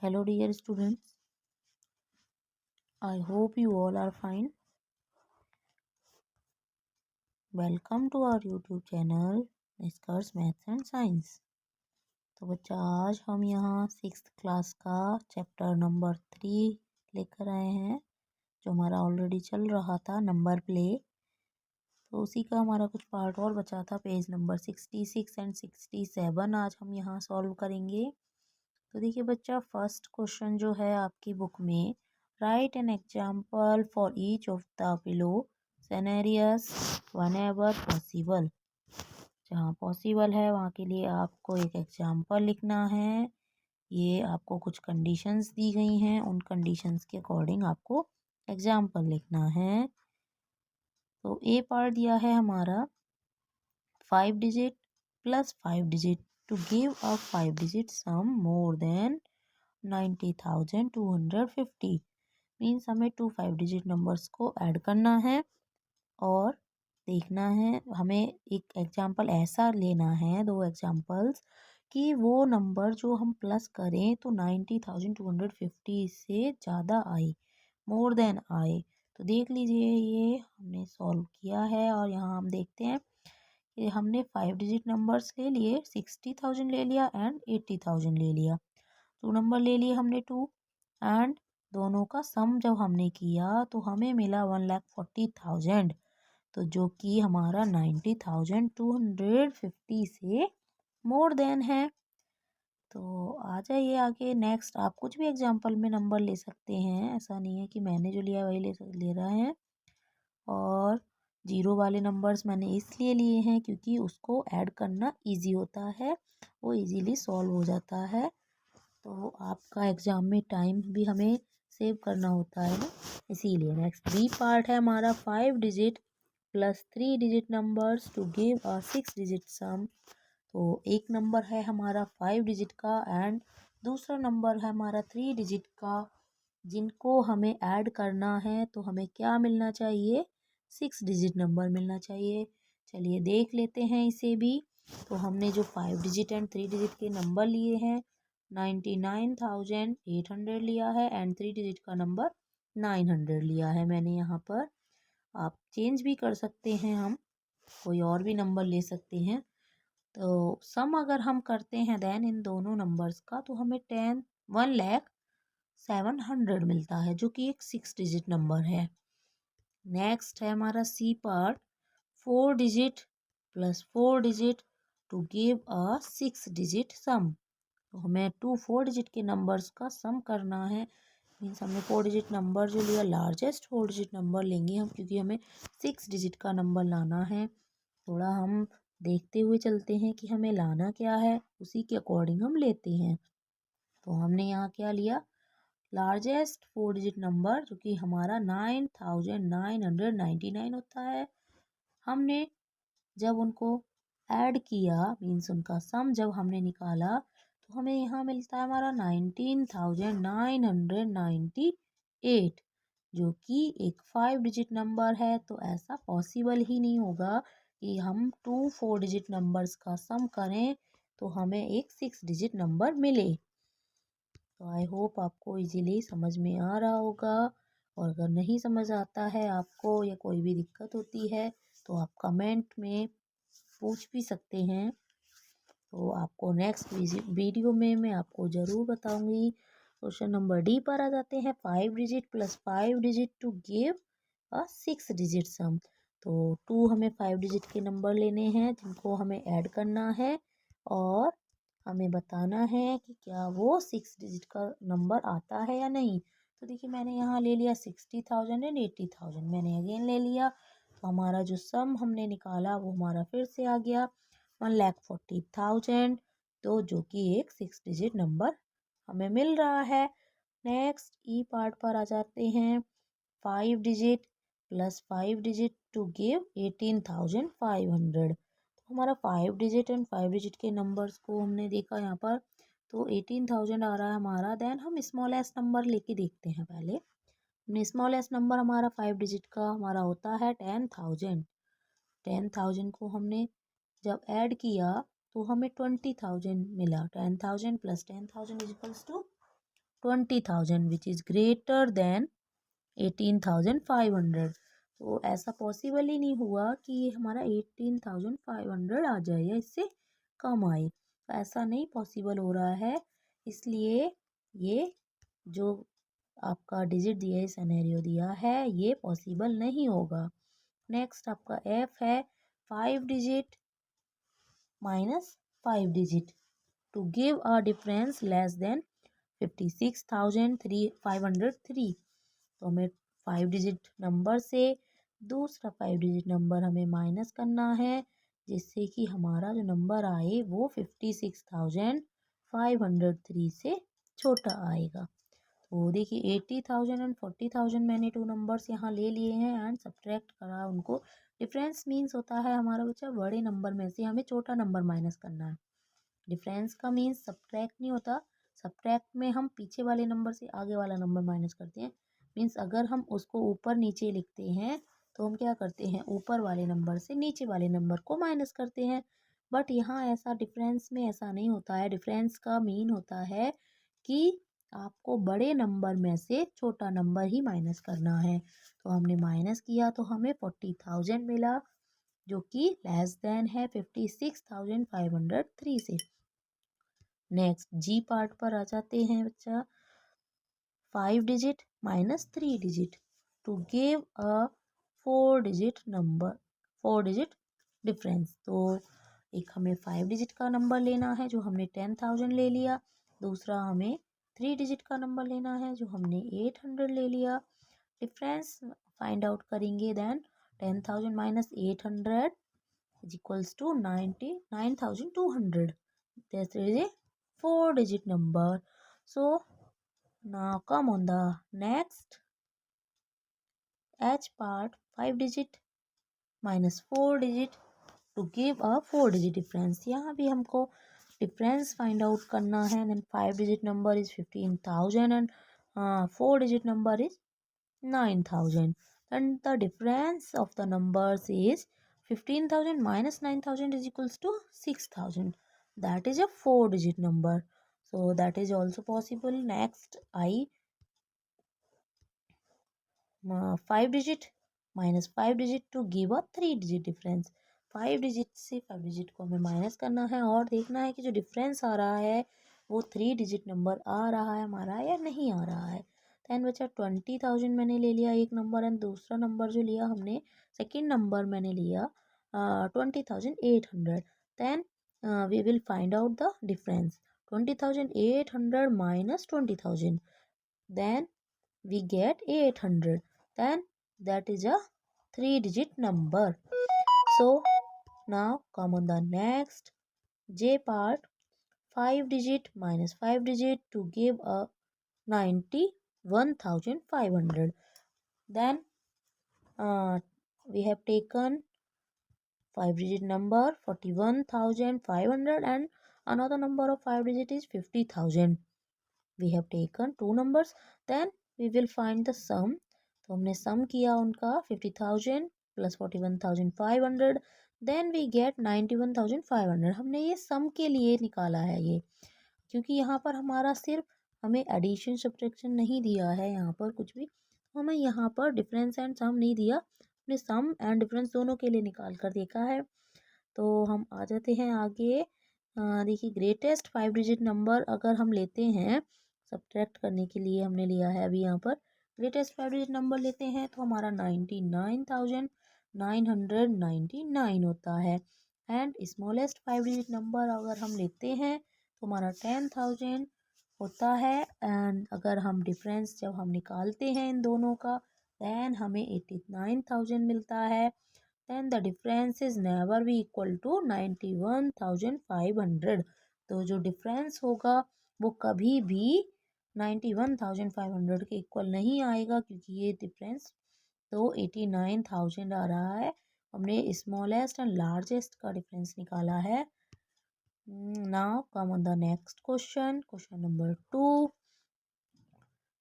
Hello, dear students. I hope you all are fine. Welcome to our YouTube channel, Discuss Maths and Science. तो बच्चा आज हम यहाँ 6th class का chapter number 3 लेकर आए हैं, जो हमारा ऑलरेडी चल रहा था, नंबर प्ले। तो उसी का हमारा कुछ पार्ट और बचा था, पेज नंबर 66 एंड 67 आज हम यहाँ सॉल्व करेंगे। तो देखिए बच्चा, फर्स्ट क्वेश्चन जो है आपकी बुक में, right an example for each of the below cinereous whenever possible. जहाँ पॉसिबल है वहाँ के लिए आपको एक एग्जाम्पल लिखना है। ये आपको कुछ कंडीशंस दी गई हैं, उन कंडीशंस के अकॉर्डिंग आपको एग्जाम्पल लिखना है। तो ए पार्ट दिया है हमारा 5 digit plus 5 digit to give a 5 digit sum more than 90,250। Means हमें 5 डिजिट नंबर्स को ऐड करना है और देखना है, हमें एक एग्जाम्पल ऐसा लेना है, दो एग्जाम्पल्स, कि वो नंबर जो हम प्लस करें तो 90,250 से ज़्यादा आए, मोर देन आए। तो देख लीजिए, ये हमने सॉल्व किया है और यहाँ हम देखते हैं कि हमने 5 डिजिट नंबर्स ले लिए, 60,000 ले लिया एंड 80,000 ले लिया। टू नंबर ले लिए हमने 2 एंड दोनों का सम जब हमने किया तो हमें मिला 1,40,000, तो जो कि हमारा 90,250 से मोर देन है। तो आ जाइए आगे, नेक्स्ट आप कुछ भी एग्जांपल में नंबर ले सकते हैं, ऐसा नहीं है कि मैंने जो लिया वही ले रहे हैं। और जीरो वाले नंबर्स मैंने इसलिए लिए हैं क्योंकि उसको ऐड करना इजी होता है, वो इजीली सॉल्व हो जाता है। तो आपका एग्ज़ाम में टाइम भी हमें सेव करना होता है ना, इसीलिए। नेक्स्ट बी पार्ट है हमारा 5 digit plus 3 digit numbers to give a 6 digit sum. तो एक नंबर है हमारा 5 डिजिट का एंड दूसरा नंबर है हमारा 3 डिजिट का, जिनको हमें ऐड करना है। तो हमें क्या मिलना चाहिए? 6 डिजिट नंबर मिलना चाहिए। चलिए देख लेते हैं इसे भी। तो हमने जो 5 डिजिट एंड 3 डिजिट के नंबर लिए हैं, 99,800 लिया है एंड 3 डिजिट का नंबर 900 लिया है मैंने यहाँ पर। आप चेंज भी कर सकते हैं, हम कोई और भी नंबर ले सकते हैं। तो सम अगर हम करते हैं देन इन दोनों नंबर्स का, तो हमें 1,07,000 मिलता है, जो कि एक 6 डिजिट नंबर है। नेक्स्ट है हमारा C part, 4 digit plus 4 digit to give a 6 digit sum. तो हमें 4 डिजिट के नंबर्स का सम करना है। मीन्स हमने 4 डिजिट नंबर जो लिया, लार्जेस्ट 4 डिजिट नंबर लेंगे हम, क्योंकि हमें 6 डिजिट का नंबर लाना है। थोड़ा हम देखते हुए चलते हैं कि हमें लाना क्या है, उसी के अकॉर्डिंग हम लेते हैं। तो हमने यहाँ क्या लिया, लार्जेस्ट 4 डिजिट नंबर, जो कि हमारा 9,999 होता है। हमने जब उनको ऐड किया, मीन्स उनका सम जब हमने निकाला, तो हमें यहाँ मिलता है हमारा 19,998, जो कि एक 5 डिजिट नंबर है। तो ऐसा पॉसिबल ही नहीं होगा कि हम 4 डिजिट नंबर्स का सम करें तो हमें एक 6 डिजिट नंबर मिले। तो आई होप आपको इजीली समझ में आ रहा होगा। और अगर नहीं समझ आता है आपको या कोई भी दिक्कत होती है तो आप कमेंट में पूछ भी सकते हैं। तो आपको नेक्स्ट वीडियो में मैं आपको ज़रूर बताऊंगी। क्वेश्चन नंबर डी पर आ जाते हैं, 5 digit plus 5 digit to give a 6 digit sum. तो 2 हमें 5 डिजिट के नंबर लेने हैं, जिनको हमें ऐड करना है और हमें बताना है कि क्या वो 6 डिजिट का नंबर आता है या नहीं। तो देखिए, मैंने यहाँ ले लिया 60,000 एंड 80,000, मैंने अगेन ले लिया। तो हमारा जो सम हमने निकाला वो हमारा फिर से आ गया 1,40,000, तो जो कि एक 6 डिजिट नंबर हमें मिल रहा है। नेक्स्ट ई पार्ट पर आ जाते हैं, 5 digit plus 5 digit to give 18,500। तो हमारा 5 डिजिट एंड 5 डिजिट के नंबर्स को हमने देखा यहाँ पर, तो 18,000 आ रहा है हमारा। देन हम स्मॉलेस्ट नंबर लेके देखते हैं पहले। स्मॉलेस्ट नंबर हमारा 5 डिजिट का हमारा होता है 10,000। 10,000 को हमने जब ऐड किया तो हमें 20,000 मिला। 10,000 plus 10,000 is equals to 20,000 which is greater than 18,500। तो ऐसा पॉसिबल ही नहीं हुआ कि ये हमारा 18,500 आ जाए या इससे कम आए, तो ऐसा नहीं पॉसिबल हो रहा है, इसलिए ये जो आपका डिजिट दिया है, सिनेरियो दिया है, ये पॉसिबल नहीं होगा। नेक्स्ट आपका एफ है 5 digit minus 5 digit to give a difference less than 56,503। तो हमें 5 डिजिट नंबर से दूसरा 5 डिजिट नंबर हमें माइनस करना है, जिससे कि हमारा जो नंबर आए वो 56,503 से छोटा आएगा। तो देखिए 80,000 एंड 40,000 मैंने टू नंबर्स यहाँ ले लिए हैं एंड सब्ट्रैक्ट करा उनको। डिफरेंस मीन्स होता है हमारा बच्चा बड़े नंबर में से हमें छोटा नंबर माइनस करना है। डिफरेंस का मीन्स सब्ट्रैक्ट नहीं होता, सब्ट्रैक्ट में हम पीछे वाले नंबर से आगे वाला नंबर माइनस करते हैं। मीन्स अगर हम उसको ऊपर नीचे लिखते हैं तो हम क्या करते हैं, ऊपर वाले नंबर से नीचे वाले नंबर को माइनस करते हैं। बट यहाँ ऐसा डिफरेंस में ऐसा नहीं होता है। डिफरेंस का मीन होता है कि आपको बड़े नंबर में से छोटा नंबर ही माइनस करना है। तो हमने माइनस किया तो हमें 40,000 मिला, जो कि लेस देन है 56,503 से। नेक्स्ट जी पार्ट पर आ जाते हैं बच्चा। 5 digit minus 3 digit to give a 4 digit number, 4 digit difference. तो एक हमें 5 डिजिट का नंबर लेना है जो हमने 10,000 ले लिया, दूसरा हमें 3 डिजिट का नंबर लेना है जो हमने 800 ले लिया। डिफरेंस फाइंड आउट करेंगे, then 10,000 minus 800 is equals to 99,200. This is a 4 digit number. So now come on the next H part, 5 digit minus 4 digit to give a 4 digit difference. यहाँ भी हमको difference find out करना है। Then 5 digit number is 15,000 and 4 digit number is 9,000. And the difference of the numbers is 15,000 minus 9,000 is equals to 6,000. That is a 4 digit number. So that is also possible. Next, 5 digit minus 5 digit to give a 3 digit difference. 5 digit से 5 digit को हमें minus करना है और देखना है कि जो डिफरेंस आ रहा है वो 3 डिजिट नंबर आ रहा है हमारा या नहीं आ रहा है। दैन बचा 20,000 मैंने ले लिया एक नंबर एंड दूसरा नंबर जो लिया हमने, सेकेंड नंबर मैंने लिया 20,800। Then we will find out the difference. 20,800 minus 20,000, then we get 800, then that is a 3 digit number. So now come on the next J part, 5 digit minus 5 digit to give a 91,500. Then we have taken 5 digit number 41,500 and another number of 5 digit is 50,000. We have taken two numbers, then we will find the sum. तो हमने सम किया उनका 50,000 plus 41,500, then we gate 91,500। हमने ये सम के लिए निकाला है ये, क्योंकि यहाँ पर हमारा सिर्फ हमें एडिशन सब्ट्रैक्शन नहीं दिया है, यहाँ पर कुछ भी हमें यहाँ पर डिफरेंस एंड सम नहीं दिया, हमने सम एंड डिफरेंस दोनों के लिए निकाल कर देखा है। तो हम आ जाते हैं आगे। देखिए ग्रेटेस्ट 5 डिजिट नंबर अगर हम लेते हैं सब्ट्रैक्ट करने के लिए, हमने लिया है अभी यहाँ पर ग्रेटेस्ट 5 डिजिट नंबर लेते हैं तो हमारा 99,999 होता है। एंड स्मॉलेस्ट 5 डिजिट नंबर अगर हम लेते हैं तो हमारा 10,000 होता है। एंड अगर हम डिफरेंस जब हम निकालते हैं इन दोनों का, देन हमें 89,000 मिलता है। then the difference is never be equal to 91,500। तो जो डिफरेंस होगा वो कभी भी 91,500 के इक्वल नहीं आएगा, क्योंकि ये डिफरेंस तो 89,000 आ रहा है। हमने स्मॉलेस्ट एंड लार्जेस्ट का डिफरेंस निकाला है। Now come on the next question, question number 2,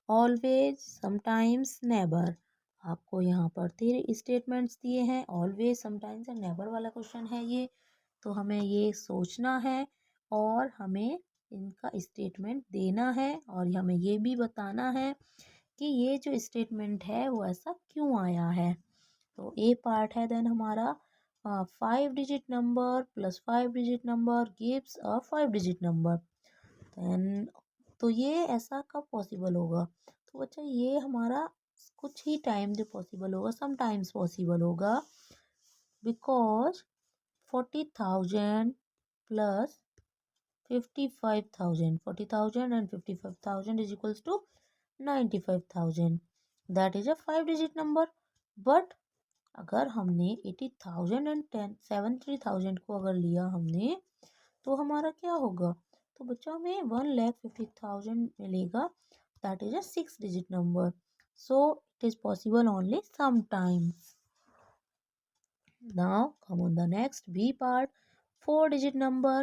always sometimes never. आपको यहाँ पर 3 स्टेटमेंट्स दिए हैं, ऑलवेज समटाइम्स एंड नेवर वाला क्वेश्चन है ये। तो हमें ये सोचना है और हमें इनका स्टेटमेंट देना है और हमें ये भी बताना है कि ये जो स्टेटमेंट है वो ऐसा क्यों आया है। तो ए पार्ट है देन हमारा 5 digit number plus 5 digit number gives a 5 digit number. Then तो ये ऐसा कब पॉसिबल होगा? तो बच्चा ये हमारा कुछ ही टाइम जो पॉसिबल होगा, समटाइम्स पॉसिबल होगा, because 40,000 plus 55,000, 40,000 and 55,000 is equals to 95,000, that is a 5 digit number. But अगर हमने 80,000 एंड 73,000 को अगर लिया हमने तो हमारा क्या होगा? तो बच्चा हमें 1,50,000 मिलेगा, that is a 6 digit number. So it is possible only sometimes. Now come on the next B part. 4 digit number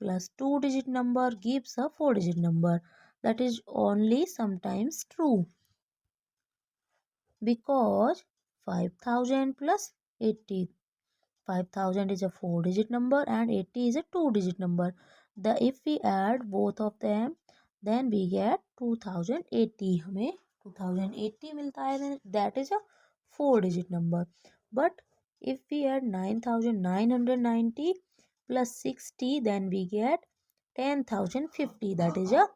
plus 2 digit number gives a 4 digit number. That is only sometimes true, because 5,000 plus 80. 5,000 is a 4 digit number and 80 is a 2 digit number. If we add both of them, then we get 2080. हमें 2080 मिलता है, that is a 4 digit number. But if we add 9,990 plus 60, then we get 10,050. That is a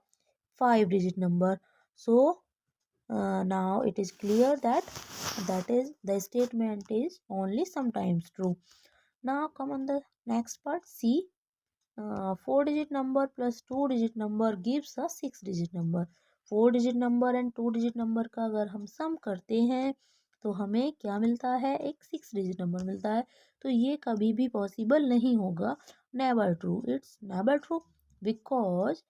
5 digit number. So now it is clear that the statement is only sometimes true. Now come on the next part. C. 4 digit number plus 2 digit number gives a 6 digit number. 4 digit number and 2 digit number का अगर हम सम करते हैं तो हमें क्या मिलता है? एक 6 डिजिट नंबर मिलता है। तो ये कभी भी पॉसिबल नहीं होगा, never true, it's never true, because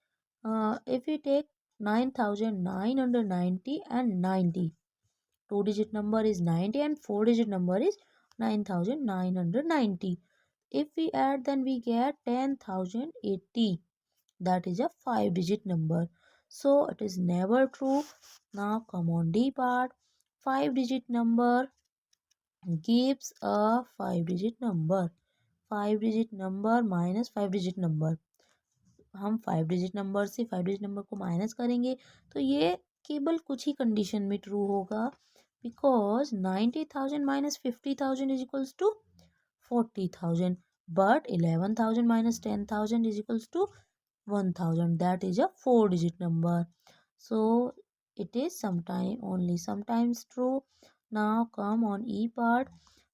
if you take 9,990 and 90, 2 digit number is 90 and 4 digit number is 9,990. If we add, then we get 10,080. That is a 5 digit number. So it is never true. Now come on D part. 5 digit number gives a 5 digit number. 5 digit number minus 5 digit number. हम 5 digit number से 5 digit number को minus करेंगे तो ये केवल कुछ ही condition में ट्रू होगा, because 90,000 minus 50,000 is equals to 40,000, but 11,000 minus 10,000 is equals to 1,000. That is a 4 digit number. So it is only sometimes true. Now come on E part.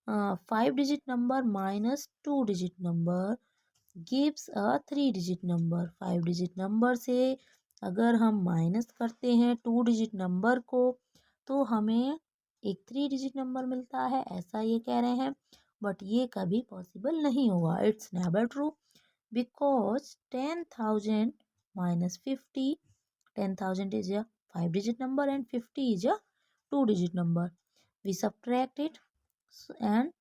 5 digit number minus 2 digit number gives a 3 digit number. 5 digit number से अगर हम minus करते हैं 2 digit number को तो हमें एक 3 digit number मिलता है, ऐसा ये कह रहे हैं। बट ये कभी पॉसिबल नहीं होगा, it's never true, because 10,000 minus 50, 10,000 is a 5 digit number and 50 is a 2 digit number. We subtract it and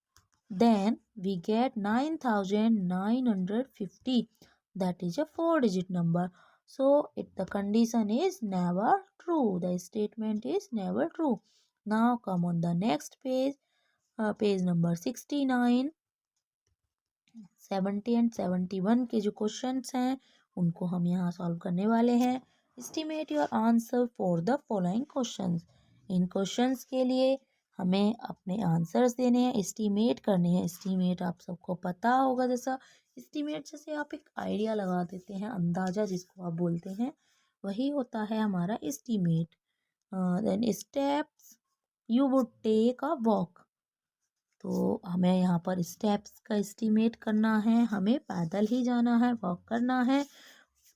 then we get 9,950. That is a 4 digit number. So the condition is never true. The statement is never true. Now come on the next page. Page number 69. 70 and 71 के जो questions हैं उनको हम यहाँ solve करने वाले हैं। Estimate your answer for the following questions. In questions के लिए हमें अपने आंसर्स देने हैं, एस्टिमेट करने हैं। एस्टिमेट आप सबको पता होगा, जैसा एस्टिमेट जैसे आप एक आइडिया लगा देते हैं, अंदाज़ा जिसको आप बोलते हैं, वही होता है हमारा estimate. Then steps you would take a walk. तो हमें यहाँ पर स्टेप्स का एस्टिमेट करना है, हमें पैदल ही जाना है, वॉक करना है।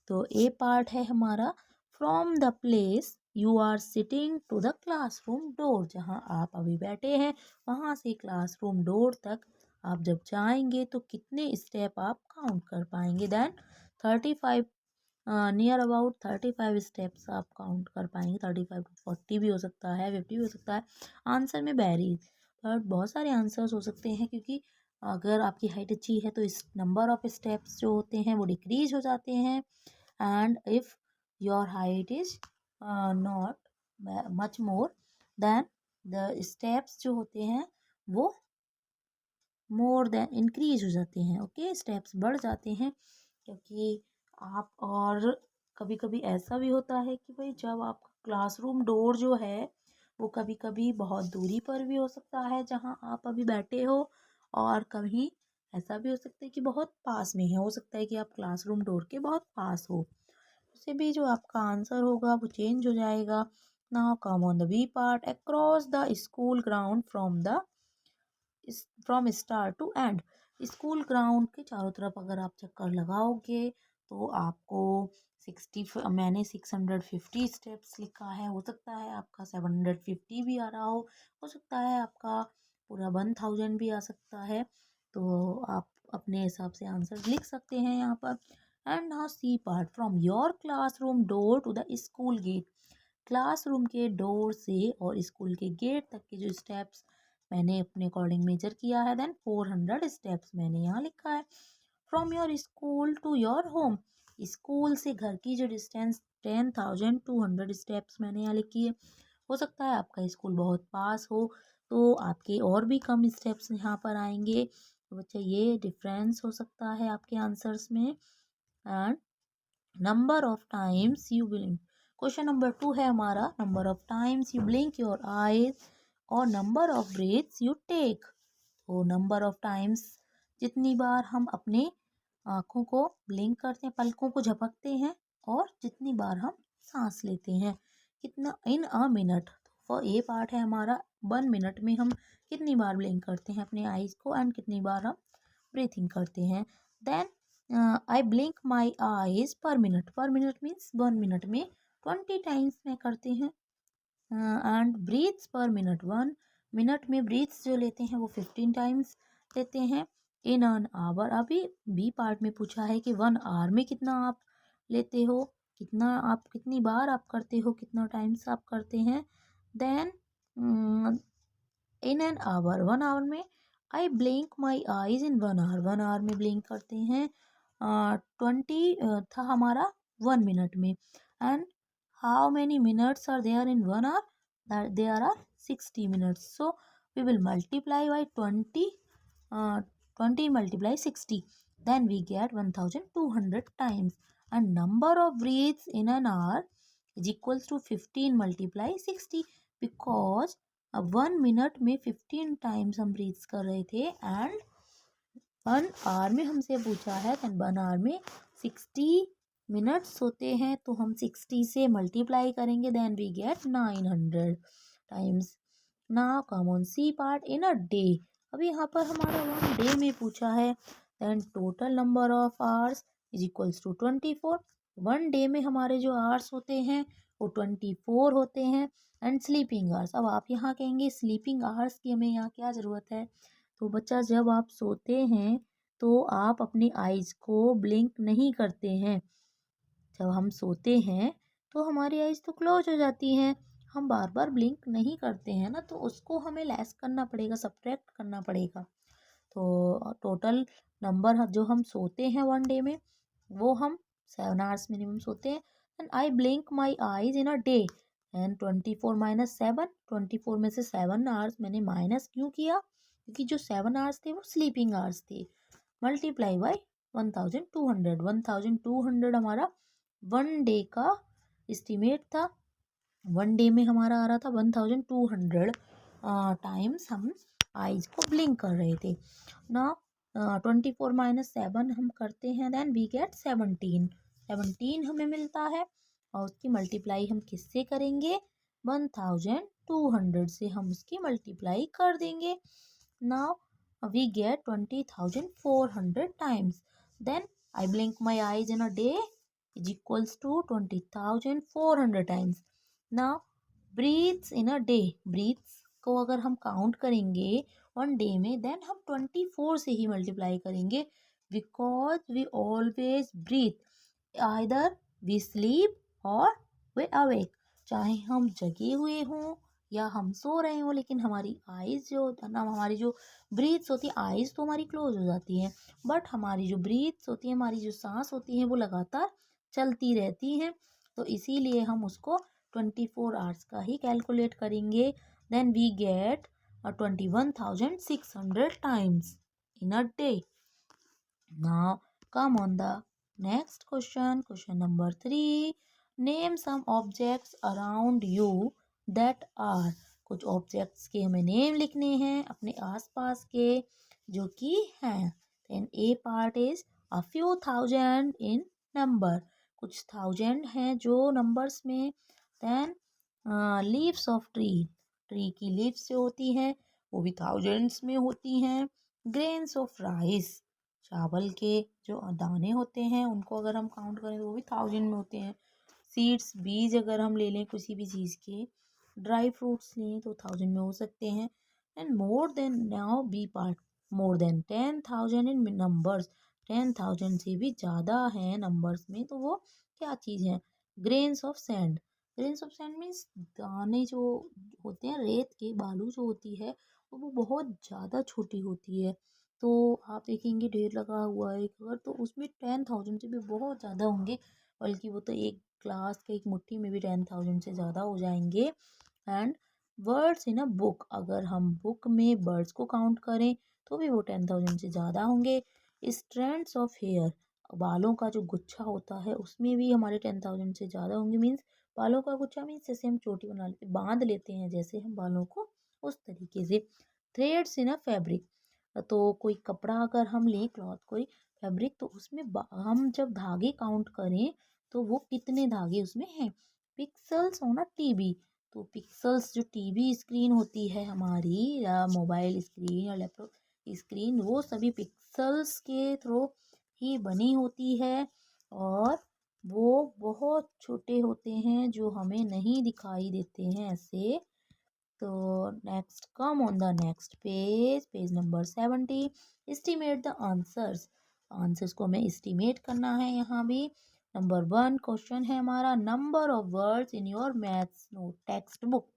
तो ए पार्ट है हमारा, from the place you are sitting to the classroom door. जहाँ आप अभी बैठे हैं वहाँ से क्लासरूम डोर तक आप जब जाएंगे तो कितने स्टेप आप काउंट कर पाएंगे? देन 35, नियर अबाउट 35 स्टेप्स आप काउंट कर पाएंगे। 35 to 40 भी हो सकता है, 50 भी हो सकता है, आंसर में वेरी, बट बहुत सारे आंसर्स हो सकते हैं, क्योंकि अगर आपकी हाइट अच्छी है तो इस नंबर ऑफ स्टेप्स जो होते हैं वो डिक्रीज हो जाते हैं, and if your height is not much more than the steps जो होते हैं वो मोर देन इंक्रीज हो जाते हैं। ओके, स्टेप्स बढ़ जाते हैं, क्योंकि आप और कभी कभी ऐसा भी होता है कि भाई जब आपका क्लासरूम डोर जो है वो कभी कभी बहुत दूरी पर भी हो सकता है जहाँ आप अभी बैठे हो, और कभी ऐसा भी हो सकता है कि बहुत पास में है, हो सकता है कि आप क्लासरूम डोर के बहुत पास हो। उससे भी जो आपका आंसर होगा वो चेंज हो जाएगा। Now come on the B part, across the school ground from start to end. School ground के चारों तरफ अगर आप चक्कर लगाओगे तो आपको मैंने 650 स्टेप्स लिखा है, हो सकता है आपका 750 भी आ रहा हो सकता है आपका पूरा 1000 भी आ सकता है। तो आप अपने हिसाब से आंसर लिख सकते हैं यहाँ पर। And now C part, from your classroom door to the school gate. Classroom के डोर से और स्कूल के गेट तक के जो स्टेप्स मैंने अपने अकॉर्डिंग मेजर किया है, देन 400 स्टेप्स मैंने यहाँ लिखा है। From your school to your home, school से घर की जो डिस्टेंस 10,200 स्टेप्स मैंने यहाँ लिखी है। हो सकता है आपका स्कूल बहुत पास हो तो आपके और भी कम स्टेप्स यहाँ पर आएंगे। तो बच्चा ये डिफरेंस हो सकता है आपके आंसर्स में। And number of times you blink, question number 2 है हमारा, number of times you blink your eyes और number of breaths you take. तो नंबर ऑफ टाइम्स, जितनी बार हम अपने आँखों को ब्लिंक करते हैं, पलकों को झपकते हैं, और जितनी बार हम सांस लेते हैं, कितना इन अ मिनट। तो ये पार्ट है हमारा, 1 मिनट में हम कितनी बार ब्लिंक करते हैं अपने आईज को एंड कितनी बार हम ब्रीथिंग करते हैं। Then I blink my eyes per minute means 1 minute में 20 टाइम्स में करते हैं। And breaths per minute, 1 minute में ब्रीथ्स जो लेते हैं वो 15 टाइम्स लेते हैं। इन एन आवर, अभी बी पार्ट में पूछा है कि 1 आवर में कितना आप लेते हो, कितनी बार आप करते हो, कितना टाइम्स आप करते हैं। Then in an hour, 1 hour में I blink my eyes in 1 hour, 1 hour में ब्लिंक करते हैं। 20 था हमारा 1 मिनट में। And how many minutes are there in 1 hour, there are 60 minutes. So we will multiply by 20, 20 multiply 60, then we get 1200 times. And number of breaths in an hour is equals to 15 multiply 60, because अब 1 minute में 15 times हम breathes कर रहे थे and 1 hour में हमसे पूछा है, तो 1 आवर में 60 मिनट्स होते हैं, तो हम 60 से मल्टीप्लाई करेंगे, then we get 900 times. Now come on C part, in a day. अभी यहाँ पर हमारा 1 डे में पूछा है, then total number of hours is equals to 24। 1 day में हमारे जो आवर्स होते हैं वो 24 होते हैं। एंड स्लीपिंग आवर्स, अब आप यहाँ कहेंगे स्लीपिंग आवर्स की हमें यहाँ क्या ज़रूरत है। तो बच्चा जब आप सोते हैं तो आप अपनी आइज़ को ब्लिंक नहीं करते हैं। जब हम सोते हैं तो हमारी आइज़ तो क्लोज हो जाती हैं, हम बार बार ब्लिंक नहीं करते हैं ना, तो उसको हमें लेस करना पड़ेगा, सब्ट्रैक्ट करना पड़ेगा। तो टोटल नंबर जो हम सोते हैं 1 डे में वो हम 7 आवर्स मिनिमम सोते हैं। And I blink my eyes in a day, and 24 minus 7, 24 में से 7 आवर्स मैंने माइनस क्यों किया, क्योंकि जो 7 आवर्स थे वो स्लीपिंग आवर्स थे। मल्टीप्लाई बाई 1200, 1200 हमारा 1 डे का एस्टिमेट था। 1 डे में हमारा आ रहा था 1200 टाइम्स हम आइज को ब्लिंक कर रहे थे ना। 24 माइनस 7 हम करते हैं, देन वी गेट 17 हमें मिलता है, और उसकी मल्टीप्लाई हम किससे करेंगे, 1200 से हम उसकी मल्टीप्लाई कर देंगे। Now we get 20,400 times. Then I blink my eyes in a day is equals to 20,400 times. Now breaths in a day, breaths को अगर हम काउंट करेंगे 1 डे में, देन हम 24 से ही मल्टीप्लाई करेंगे, because we always breathe either we sleep और वे अवेक। चाहे हम जगे हुए हों या हम सो रहे हों, लेकिन हमारी आइज़ जो ना, हमारी जो ब्रीथ्स होती है, आइज़ तो हमारी क्लोज हो जाती हैं, बट हमारी जो ब्रीथ्स होती है, हमारी जो सांस होती है वो लगातार चलती रहती हैं। तो इसीलिए हम उसको 24 आवर्स का ही कैलकुलेट करेंगे। Then we get 21,600 times in a day. Now come on the next question, question number 3, name some objects around you that are. कुछ ऑब्जेक्ट्स के हमें नेम लिखने हैं अपने आसपास के जो कि हैं। Then A part is a few thousand in number, कुछ थाउजेंड हैं जो नंबर्स में। Then leaves of tree, tree की लीव्स जो होती हैं वो भी थाउजेंड्स में होती हैं। ग्रेन्स ऑफ राइस, चावल के जो दाने होते हैं उनको अगर हम काउंट करें तो वो भी थाउजेंड में होते हैं। सीड्स, बीज अगर हम ले लें किसी भी चीज़ के, ड्राई फ्रूट्स लें तो थाउजेंड में हो सकते हैं। And more than, now B part, more than 10,000 in numbers, 10,000 से भी ज़्यादा हैं नंबर्स में, तो वो क्या चीज़ है? Grains of sand, grains of sand means दाने जो होते हैं रेत के, बालू जो होती है वो बहुत ज़्यादा छोटी होती है। तो आप देखेंगे ढेर लगा हुआ है अगर, तो उसमें 10,000 से भी बहुत ज़्यादा होंगे, बल्कि वो तो एक ग्लास के एक मुट्ठी में भी 10,000 से ज़्यादा हो जाएंगे। And words in a book, अगर हम बुक में बर्ड्स को काउंट करें तो भी वो 10,000 से ज़्यादा होंगे। स्ट्रैंड्स ऑफ हेयर, बालों का जो गुच्छा होता है उसमें भी हमारे 10,000 से ज़्यादा होंगे। मीन्स बालों का गुच्छा मीन्स जैसे हम चोटी बना लेते, बांध लेते हैं जैसे हम बालों को, उस तरीके से। थ्रेड्स इन अ फैब्रिक, तो कोई कपड़ा अगर हम लें, क्लॉथ कोई फैब्रिक, तो उसमें हम जब धागे काउंट करें तो वो कितने धागे उसमें हैं। पिक्सल्स ऑन अ टीवी, तो पिक्सल्स जो टीवी स्क्रीन होती है हमारी, या मोबाइल स्क्रीन या लैपटॉप स्क्रीन, वो सभी पिक्सल्स के थ्रू ही बनी होती है और वो बहुत छोटे होते हैं जो हमें नहीं दिखाई देते हैं ऐसे। तो next, come on the next page, page number 70, estimate the answers, answers को हमें एस्टिमेट करना है यहाँ भी। नंबर 1 क्वेश्चन है हमारा, number of words in your maths note text book,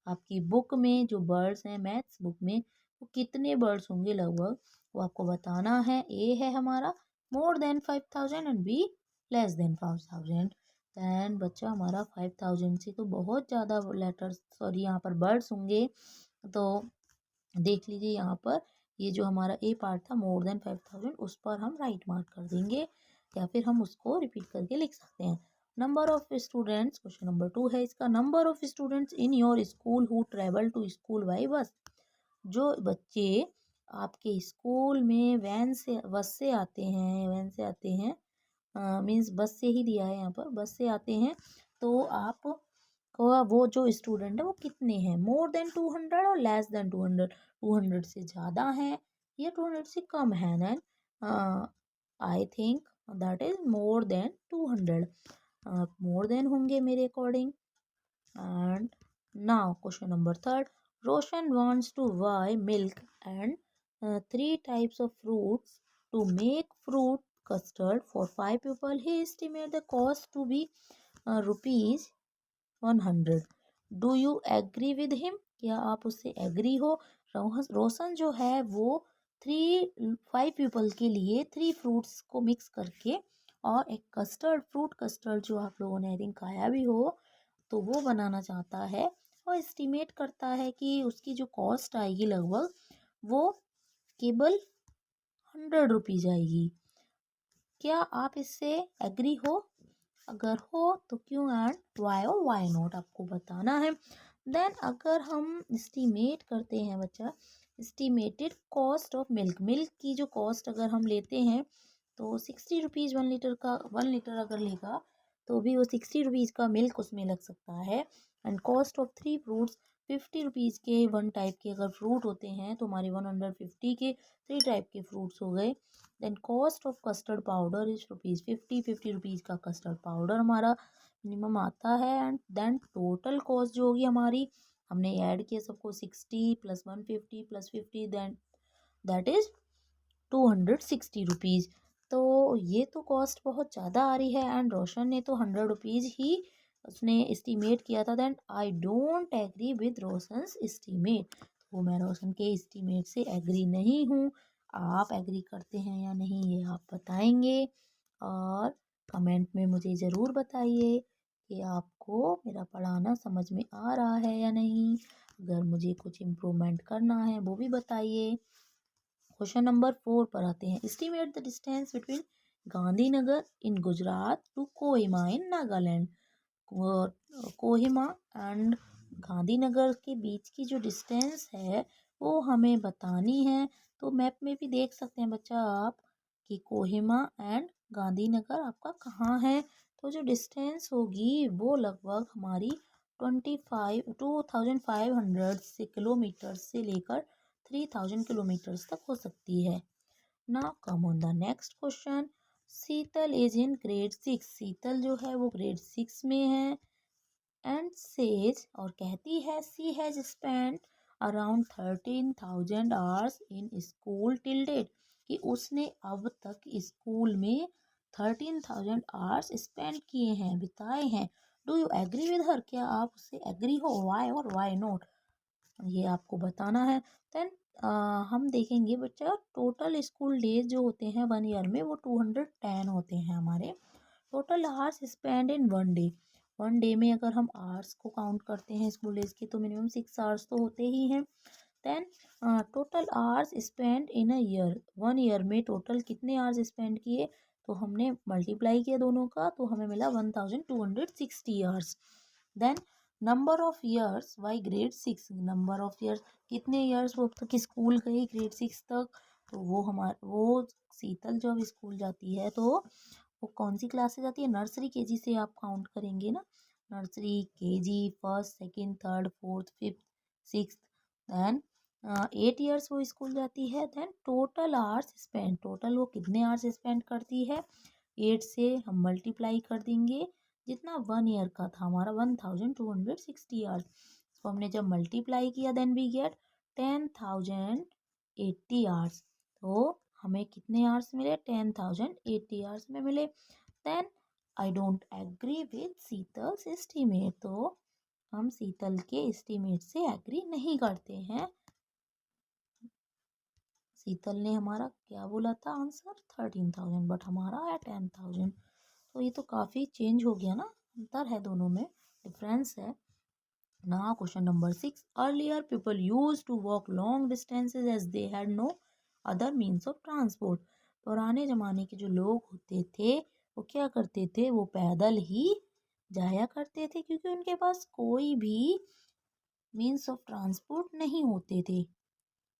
आपकी बुक में जो वर्ड्स हैं मैथ्स बुक में वो कितने वर्ड्स होंगे लगभग, वो आपको बताना है। ए है हमारा more than 5,000 and B less than 5,000। Then बच्चा हमारा 5,000 से तो बहुत ज़्यादा लेटर्स, सॉरी यहाँ पर वर्ड्स होंगे। तो देख लीजिए यहाँ पर, ये जो हमारा ए पार्ट था मोर देन 5,000, उस पर हम राइट मार्क कर देंगे या फिर हम उसको रिपीट करके लिख सकते हैं। Number of students, question number 2 है इसका, number of students in your school who travel to school by bus, जो बच्चे आपके स्कूल में वैन से, बस से आते हैं, वैन से आते हैं, मीन्स बस से ही दिया है यहाँ पर, बस से आते हैं, तो आप को वो जो स्टूडेंट है वो कितने हैं, मोर देन 200 और लेस देन 200, 200 से ज़्यादा हैं या 200 से कम है। Then I think that is more than 200, more than होंगे मेरे according. And now question number 3, Roshan wants to buy milk and 3 types of fruits to make fruit custard for 5 people. He estimate the cost to be rupees 100. Do you agree with him, क्या आप उससे agree हो। रोशन जो है वो 5 people के लिए 3 fruits को मिक्स करके और एक कस्टर्ड, फ्रूट कस्टर्ड जो आप लोगों ने आई थिंक खाया भी हो, तो वो बनाना चाहता है और एस्टिमेट करता है कि उसकी जो कॉस्ट आएगी लगभग वो केवल 100 रुपीज़ आएगी। क्या आप इससे एग्री हो? अगर हो तो क्यों एंड वाई और वाई नॉट आपको बताना है। देन अगर हम एस्टिमेट करते हैं बच्चा, estimated cost of milk, milk की जो कॉस्ट अगर हम लेते हैं तो 60 रुपीज़ 1 लीटर का, 1 लीटर अगर लेगा तो भी वो 60 रुपीज़ का मिल्क उसमें लग सकता है। And cost of 3 fruits, 50 rupees के 1 टाइप के अगर फ्रूट होते हैं तो हमारे 150 के 3 टाइप के फ्रूट्स हो गए। Then cost of custard powder is ₹50, 50 rupees का कस्टर्ड पाउडर हमारा मिनिमम आता है। एंड देन टोटल कॉस्ट जो होगी हमारी, हमने ऐड किया सबको 60 plus 150 plus 50, then that is 260 rupees. तो ये तो कॉस्ट बहुत ज़्यादा आ रही है एंड रोशन ने तो 100 रुपीज़ ही उसने एस्टिमेट किया था। Then I don't agree with Roshan's estimate, तो मैं रोशन के एस्टिमेट से एग्री नहीं हूँ। आप एग्री करते हैं या नहीं ये आप बताएंगे और कमेंट में मुझे ज़रूर बताइए कि आपको मेरा पढ़ाना समझ में आ रहा है या नहीं। अगर मुझे कुछ इम्प्रूवमेंट करना है वो भी बताइए। क्वेश्चन नंबर 4 पर आते हैं, estimate the distance between Gandhinagar in Gujarat to Kohima in Nagaland. Kohima and Gandhinagar के बीच की जो डिस्टेंस है वो हमें बतानी है। तो मैप में भी देख सकते हैं बच्चा आप कि कोहिमा एंड गांधीनगर आपका कहाँ है। तो जो डिस्टेंस होगी वो लगभग हमारी 2500 से किलोमीटर से लेकर 3000 किलोमीटर्स तक हो सकती है। Now come on the next question. Sheetal is in grade 6। शीतल जो है वो ग्रेड 6 में है। एंड सेज और कहती है she has spent around 13,000 hours in school till date, कि उसने अब तक स्कूल में 13,000 आवर्स स्पेंड किए हैं, बिताए हैं। Do you agree with her, क्या आप उससे एग्री हो? वाई और वाई नॉट, ये आपको बताना है। देन हम देखेंगे बच्चा टोटल स्कूल डेज जो होते हैं 1 ईयर में वो 210 होते हैं हमारे। टोटल आवर्स स्पेंड इन 1 डे, 1 डे में अगर हम आवर्स को काउंट करते हैं स्कूल डेज के तो मिनिमम 6 आवर्स तो होते ही हैं। Then total hours spend in a year, 1 year में टोटल कितने आवर्स स्पेंड किए, तो हमने मल्टीप्लाई किया दोनों का तो हमें मिला 1260 hours. Then number of years by grade 6, number of years कितने ईयर्स वो अब तक स्कूल गई ग्रेड 6 तक, तो वो शीतल जब स्कूल जाती है तो वो कौन सी क्लास से जाती है, नर्सरी केजी से आप काउंट करेंगे ना, nursery KG first second third fourth fifth sixth. Then 8 years वो स्कूल जाती है। Then total hours spend, total वो कितने आवर्स स्पेंड करती है, 8 से हम मल्टीप्लाई कर देंगे जितना 1 ईयर का था हमारा 1260 आवर्स, तो हमने जब मल्टीप्लाई किया देन वी गेट 10,080 आवर्स। तो हमें कितने आवर्स मिले, 10,080 आवर्स में मिले। Then I don't agree with Sheetal's estimate, तो हम शीतल के एस्टीमेट से एग्री नहीं करते हैं। शीतल ने हमारा क्या बोला था आंसर 13,000, बट हमारा है 10,000। तो ये तो काफ़ी चेंज हो गया ना, अंतर है दोनों में, डिफरेंस है। Now question number 6. Earlier people used to walk long distances as they had no other means of transport. पुराने ज़माने के जो लोग होते थे वो क्या करते थे, वो पैदल ही जाया करते थे क्योंकि उनके पास कोई भी मीन्स ऑफ ट्रांसपोर्ट नहीं होते थे,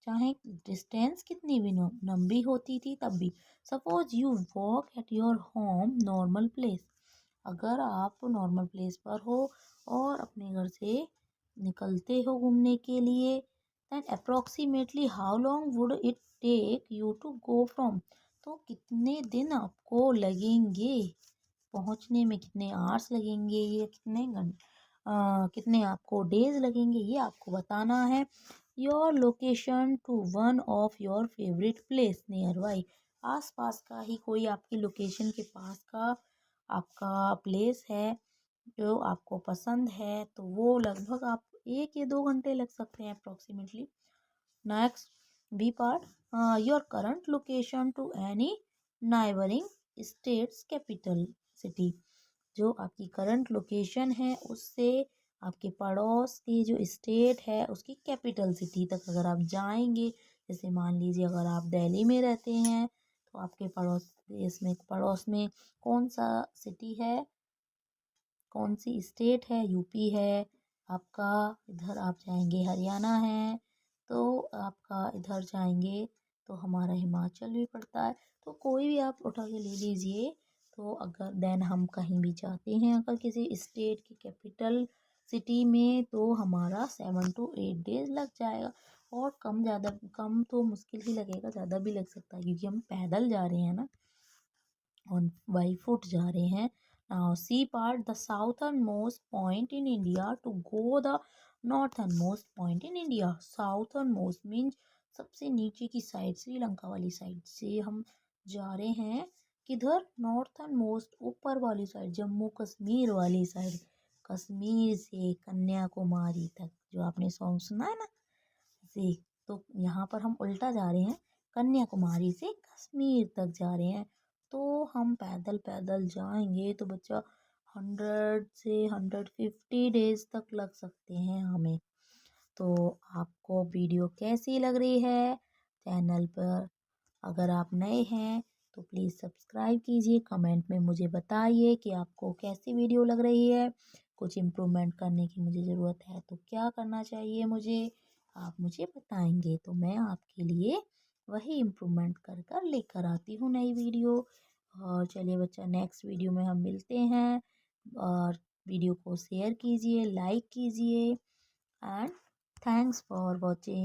चाहे डिस्टेंस कितनी भी लंबी होती थी तब भी। Suppose you walk at your home normal place, अगर आप नॉर्मल प्लेस पर हो और अपने घर से निकलते हो घूमने के लिए, then approximately how long would it take you to go from, तो कितने दिन आपको लगेंगे पहुंचने में, कितने आवर्स लगेंगे, ये कितने आपको डेज लगेंगे, ये आपको बताना है। Your location to one of your favourite place nearby, आस पास का ही कोई आपकी लोकेशन के पास का आपका प्लेस है जो आपको पसंद है, तो वो लगभग आप 1 या 2 घंटे लग सकते हैं approximately. Next B part, your current location to any neighbouring states capital city, जो आपकी करंट लोकेशन है उससे आपके पड़ोस की जो स्टेट है उसकी कैपिटल सिटी तक अगर आप जाएंगे, जैसे मान लीजिए अगर आप दिल्ली में रहते हैं तो आपके पड़ोस में कौन सा सिटी है, कौन सी स्टेट है, यूपी है आपका, इधर आप जाएंगे हरियाणा है, तो आपका इधर जाएंगे तो हमारा हिमाचल भी पड़ता है। तो कोई भी आप उठा के ले लीजिए। तो अगर देन हम कहीं भी जाते हैं अगर किसी स्टेट की कैपिटल सिटी में तो हमारा 7 to 8 डेज लग जाएगा, और कम तो मुश्किल ही लगेगा, ज़्यादा भी लग सकता है क्योंकि हम पैदल जा रहे हैं ना, on by foot जा रहे हैं। Now C part, the southernmost point in India to go the northernmost point in India. Southernmost means सबसे नीचे की साइड, श्रीलंका वाली साइड से हम जा रहे हैं किधर, नॉर्थन मोस्ट ऊपर वाली साइड, जम्मू कश्मीर वाली साइड, कश्मीर से कन्याकुमारी तक, जो आपने सॉन्ग सुना है ना से, तो यहाँ पर हम उल्टा जा रहे हैं, कन्याकुमारी से कश्मीर तक जा रहे हैं। तो हम पैदल पैदल जाएंगे तो बच्चा 100 से 150 डेज तक लग सकते हैं हमें। तो आपको वीडियो कैसी लग रही है, चैनल पर अगर आप नए हैं तो प्लीज़ सब्सक्राइब कीजिए, कमेंट में मुझे बताइए कि आपको कैसी वीडियो लग रही है। कुछ इम्प्रूवमेंट करने की मुझे ज़रूरत है तो क्या करना चाहिए मुझे, आप मुझे बताएंगे तो मैं आपके लिए वही इम्प्रूवमेंट कर कर लेकर आती हूँ नई वीडियो। और चलिए बच्चा, नेक्स्ट वीडियो में हम मिलते हैं। और वीडियो को शेयर कीजिए, लाइक कीजिए एंड थैंक्स फॉर वॉचिंग।